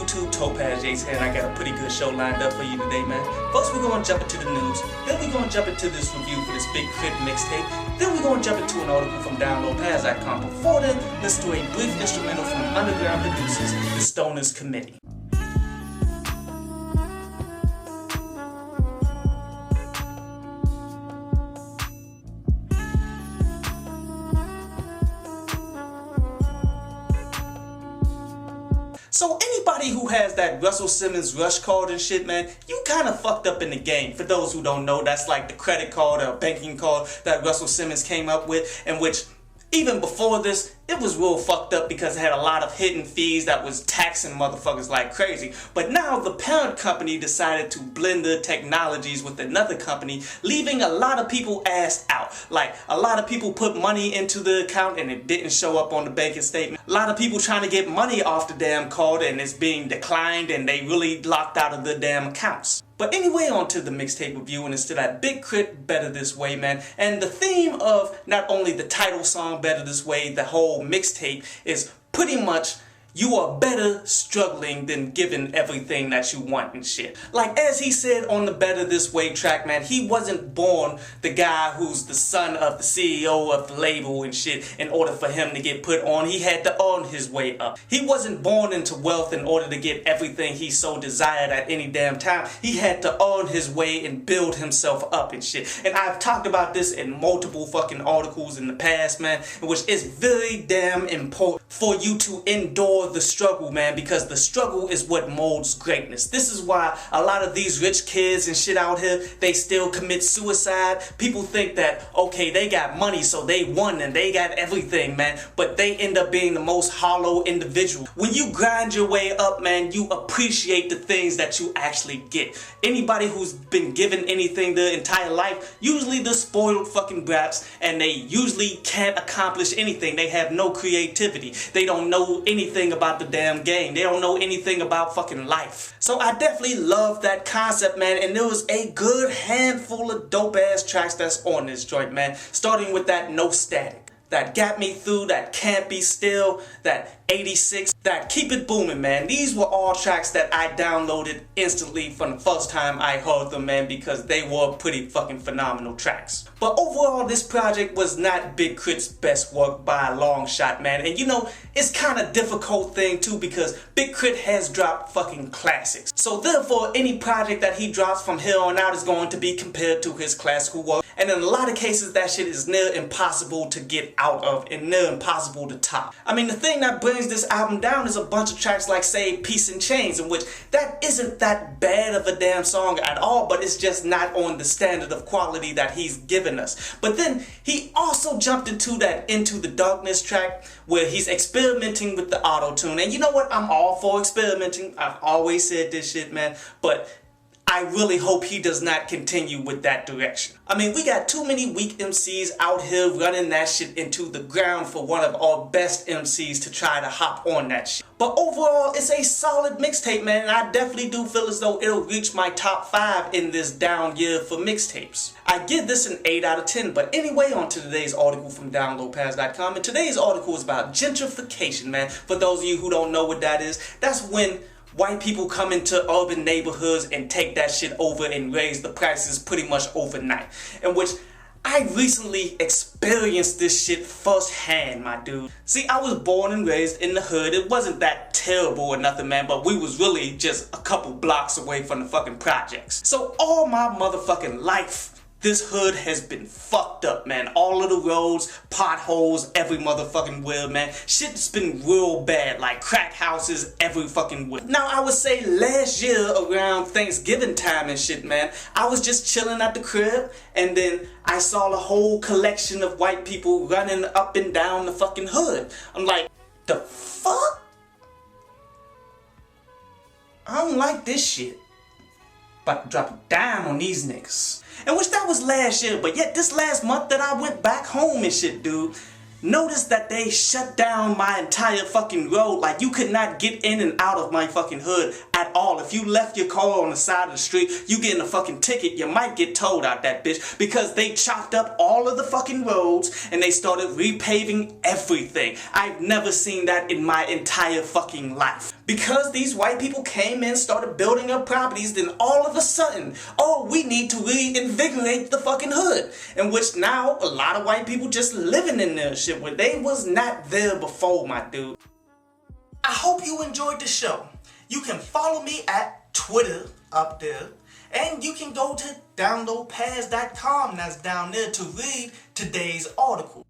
YouTube, Topaz Jace here, and I got a pretty good show lined up for you today, man. First, we're gonna jump into the news, then we're gonna jump into this review for this Big K.R.I.T mixtape, then we're gonna jump into an article from downloadpads.com. Before then, let's do a brief instrumental from underground producers, the Stoners Committee. So anybody who has that Simmons Rush card and shit, man, you kind of fucked up in the game. For those who don't know, that's like the credit card or banking card that Simmons came up with, in which even before this, it was real fucked up because it had a lot of hidden fees that was taxing motherfuckers like crazy. But now the parent company decided to blend the technologies with another company, leaving a lot of people assed out. Like, a lot of people put money into the account and it didn't show up on the banking statement. A lot of people trying to get money off the damn card and it's being declined and they really locked out of the damn accounts. But anyway, on to the mixtape review, and it's to that Big K.R.I.T Better This Way, man. And the theme of not only the title song Better This Way, the whole mixtape is pretty much you are better struggling than giving everything that you want and shit. Like, as he said on the Better This Way track, man, he wasn't born the guy who's the son of the CEO of the label and shit in order for him to get put on. He had to earn his way up. He wasn't born into wealth in order to get everything he so desired at any damn time. He had to earn his way and build himself up and shit. And I've talked about this in multiple fucking articles in the past, man, which is very damn important for you to endure the struggle, man, because the struggle is what molds greatness. This is why a lot of these rich kids and shit out here, they still commit suicide. People think that, okay, they got money, so they won and they got everything, man, but they end up being the most hollow individual. When you grind your way up, man, you appreciate the things that you actually get. Anybody who's been given anything their entire life, usually they're spoiled fucking brats, and they usually can't accomplish anything. They have no creativity. They don't know anything about the damn game. They don't know anything about fucking life. So I definitely love that concept, man, and there was a good handful of dope ass tracks that's on this joint, man, starting with that No Static, that Got Me Through, that Can't Be Still, that 86, that Keep It Booming, man. These were all tracks that I downloaded instantly from the first time I heard them, man, because they were pretty fucking phenomenal tracks. But overall, this project was not Big K.R.I.T's best work by a long shot, man. And you know, it's kind of difficult thing too, because Big K.R.I.T has dropped fucking classics. So therefore, any project that he drops from here on out is going to be compared to his classical work. And in a lot of cases, that shit is near impossible to get out of and near impossible to top. I mean, the thing that brings this album down is a bunch of tracks like, say, Peace and Chains, in which that isn't that bad of a damn song at all, but it's just not on the standard of quality that he's given us. But then he also jumped into that Into the Darkness track where he's experimenting with the auto-tune. And you know what? I'm all for experimenting. I've always said this shit, man, but I really hope he does not continue with that direction. I mean, we got too many weak MCs out here running that shit into the ground for one of our best MCs to try to hop on that shit. But overall, it's a solid mixtape, man, and I definitely do feel as though it'll reach my top 5 in this down year for mixtapes. I give this an 8 out of 10, but anyway, on to today's article from downloadpads.com, and today's article is about gentrification, man. For those of you who don't know what that is, that's when white people come into urban neighborhoods and take that shit over and raise the prices pretty much overnight. In which I recently experienced this shit firsthand, my dude. See, I was born and raised in the hood. It wasn't that terrible or nothing, man, but we was really just a couple blocks away from the fucking projects. So all my motherfucking life, this hood has been fucked up, man. All of the roads, potholes, every motherfucking where, man. Shit's been real bad, like crack houses every fucking where. Now, I would say last year around Thanksgiving time and shit, man, I was just chilling at the crib, and then I saw a whole collection of white people running up and down the fucking hood. I'm like, the fuck? I don't like this shit. About to drop a dime on these niggas. And which that was last year, but yet this last month that I went back home and shit, dude, notice that they shut down my entire fucking road. Like, you could not get in and out of my fucking hood at all. If you left your car on the side of the street, you getting a fucking ticket. You might get towed out that bitch, because they chopped up all of the fucking roads and they started repaving everything. I've never seen that in my entire fucking life. Because these white people came in, started building up properties, then all of a sudden, oh, we need to reinvigorate the fucking hood. In which now, a lot of white people just living in their shit where they was not there before, my dude. I hope you enjoyed the show. You can follow me at Twitter up there. And you can go to downloadpads.com, that's down there, to read today's article.